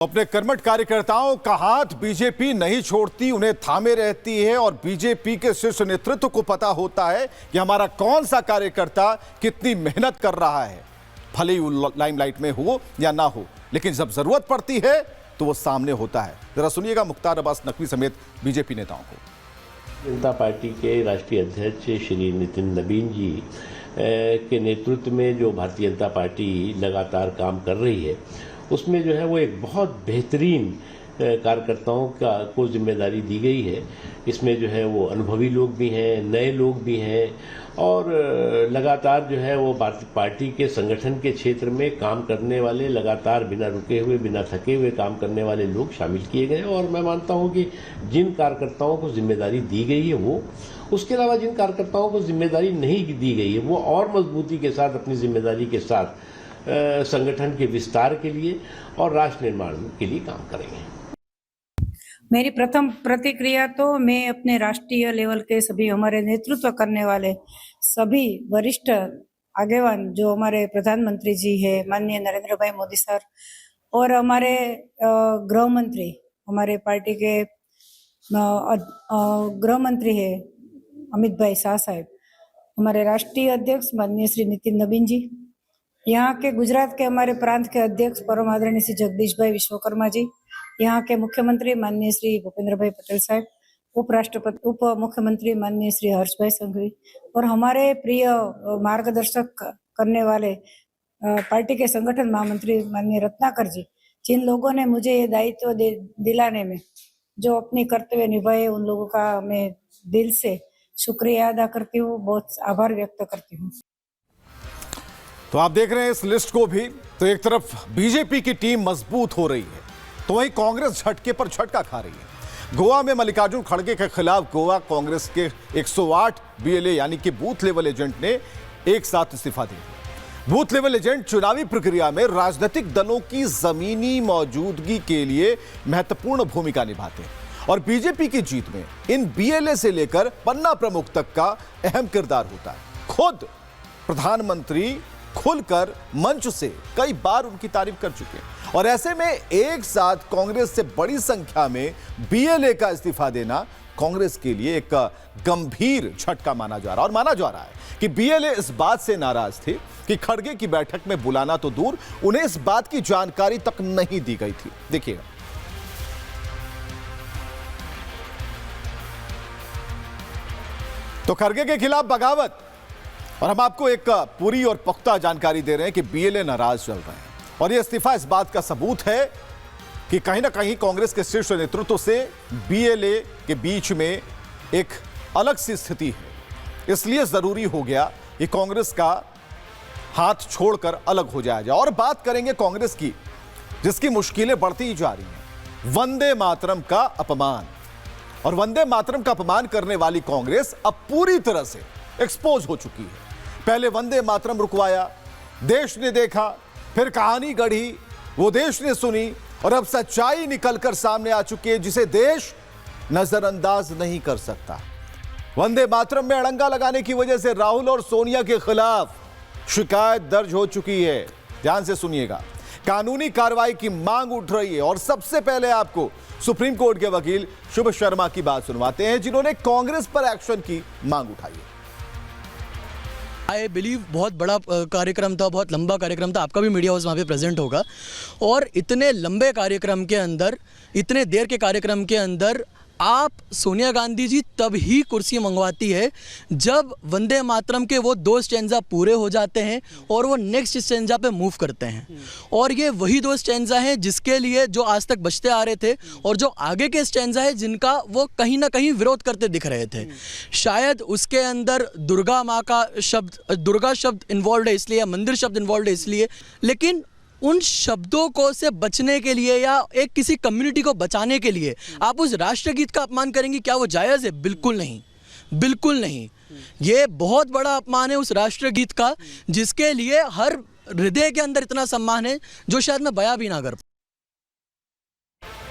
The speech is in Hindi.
अपने कर्मठ कार्यकर्ताओं का हाथ बीजेपी नहीं छोड़ती, उन्हें थामे रहती है और बीजेपी के शीर्ष नेतृत्व को पता होता है कि हमारा कौन सा कार्यकर्ता कितनी मेहनत कर रहा है, भले ही वो लाइमलाइट में हो या ना हो, लेकिन जब जरूरत पड़ती है तो वो सामने होता है। जरा सुनिएगा मुख्तार अब्बास नकवी समेत बीजेपी नेताओं को। जनता पार्टी के राष्ट्रीय अध्यक्ष श्री नितिन नबीन जी के नेतृत्व में जो भारतीय जनता पार्टी लगातार काम कर रही है, उसमें जो है वो एक बहुत बेहतरीन कार्यकर्ताओं को जिम्मेदारी दी गई है। इसमें जो है वो अनुभवी लोग भी हैं, नए लोग भी हैं और लगातार जो है वो पार्टी के संगठन के क्षेत्र में काम करने वाले, लगातार बिना रुके हुए, बिना थके हुए काम करने वाले लोग शामिल किए गए। और मैं मानता हूं कि जिन कार्यकर्ताओं को जिम्मेदारी दी गई है वो, उसके अलावा जिन कार्यकर्ताओं को जिम्मेदारी नहीं दी गई है वो और मजबूती के साथ अपनी जिम्मेदारी के साथ संगठन के विस्तार के लिए और राष्ट्र निर्माण के लिए काम करेंगे। मेरी प्रथम प्रतिक्रिया तो मैं अपने राष्ट्रीय लेवल के सभी हमारे नेतृत्व करने वाले सभी वरिष्ठ आगेवान, जो हमारे प्रधानमंत्री जी है माननीय नरेंद्र भाई मोदी सर, और हमारे गृह मंत्री, हमारे पार्टी के गृह मंत्री है अमित भाई शाह साहब, हमारे राष्ट्रीय अध्यक्ष माननीय श्री नितिन नबीन जी, यहाँ के गुजरात के हमारे प्रांत के अध्यक्ष परम आदरणीय श्री जगदीश भाई विश्वकर्मा जी, यहाँ के मुख्यमंत्री माननीय श्री भूपेंद्र भाई पटेल साहब, उप मुख्यमंत्री माननीय श्री हर्ष भाई संघवी, और हमारे प्रिय मार्गदर्शक करने वाले पार्टी के संगठन महामंत्री माननीय रत्नाकर जी, जिन लोगों ने मुझे ये दायित्व दिलाने में जो अपनी कर्तव्य निभाए, उन लोगों का मैं दिल से शुक्रिया अदा करती हूँ, बहुत आभार व्यक्त करती हूँ। तो आप देख रहे हैं इस लिस्ट को भी, तो एक तरफ बीजेपी की टीम मजबूत हो रही है तो वहीं कांग्रेस झटके पर झटका खा रही है। गोवा में मल्लिकार्जुन खड़गे के खिलाफ गोवा कांग्रेस के 108 बीएलए यानी कि बूथ लेवल एजेंट ने एक साथ इस्तीफा दे दिया। बूथ लेवल एजेंट चुनावी प्रक्रिया में राजनीतिक दलों की जमीनी मौजूदगी के लिए महत्वपूर्ण भूमिका निभाते हैं और बीजेपी की जीत में इन बीएलए से लेकर पन्ना प्रमुख तक का अहम किरदार होता है। खुद प्रधानमंत्री खुलकर मंच से कई बार उनकी तारीफ कर चुके हैं और ऐसे में एक साथ कांग्रेस से बड़ी संख्या में बीएलए का इस्तीफा देना कांग्रेस के लिए एक गंभीर झटका माना जा रहा है। और माना जा रहा है कि बीएलए इस बात से नाराज थे कि खड़गे की बैठक में बुलाना तो दूर, उन्हें इस बात की जानकारी तक नहीं दी गई थी। देखिएगा। तो खड़गे के खिलाफ बगावत, और हम आपको एक पूरी और पुख्ता जानकारी दे रहे हैं कि बीएलए नाराज चल रहे हैं और यह इस्तीफा इस बात का सबूत है कि कहीं ना कहीं कांग्रेस के शीर्ष नेतृत्व से बीएलए के बीच में एक अलग सी स्थिति है। इसलिए जरूरी हो गया कि कांग्रेस का हाथ छोड़कर अलग हो जाया जाए। और बात करेंगे कांग्रेस की, जिसकी मुश्किलें बढ़ती ही जा रही हैं। वंदे मातरम का अपमान, और वंदे मातरम का अपमान करने वाली कांग्रेस अब पूरी तरह से एक्सपोज हो चुकी है। पहले वंदे मातरम रुकवाया, देश ने देखा, फिर कहानी गढ़ी, वो देश ने सुनी और अब सच्चाई निकलकर सामने आ चुकी है जिसे देश नजरअंदाज नहीं कर सकता। वंदे मातरम में अड़ंगा लगाने की वजह से राहुल और सोनिया के खिलाफ शिकायत दर्ज हो चुकी है। ध्यान से सुनिएगा, कानूनी कार्रवाई की मांग उठ रही है और सबसे पहले आपको सुप्रीम कोर्ट के वकील शुभ शर्मा की बात सुनवाते हैं, जिन्होंने कांग्रेस पर एक्शन की मांग उठाई है। आई बिलीव बहुत बड़ा कार्यक्रम था, बहुत लंबा कार्यक्रम था, आपका भी मीडिया हाउस वहाँ पे प्रेजेंट होगा, और इतने लंबे कार्यक्रम के अंदर, इतने देर के कार्यक्रम के अंदर आप सोनिया गांधी जी तब ही कुर्सी मंगवाती है जब वंदे मातरम के वो 2 स्टैंजा पूरे हो जाते हैं और वो नेक्स्ट स्टैंजा पे मूव करते हैं। और ये वही 2 स्टैंजा हैं जिसके लिए जो आज तक बचते आ रहे थे और जो आगे के स्टैंजा है जिनका वो कहीं ना कहीं विरोध करते दिख रहे थे। शायद उसके अंदर दुर्गा माँ का शब्द, दुर्गा शब्द इन्वॉल्व है इसलिए, या मंदिर शब्द इन्वॉल्व है इसलिए, लेकिन उन शब्दों को से बचने के लिए या एक किसी कम्युनिटी को बचाने के लिए आप उस राष्ट्रगीत का अपमान करेंगे, क्या वो जायज़ है? बिल्कुल नहीं, बिल्कुल नहीं। ये बहुत बड़ा अपमान है उस राष्ट्रगीत का, जिसके लिए हर हृदय के अंदर इतना सम्मान है जो शायद मैं बयां भी ना कर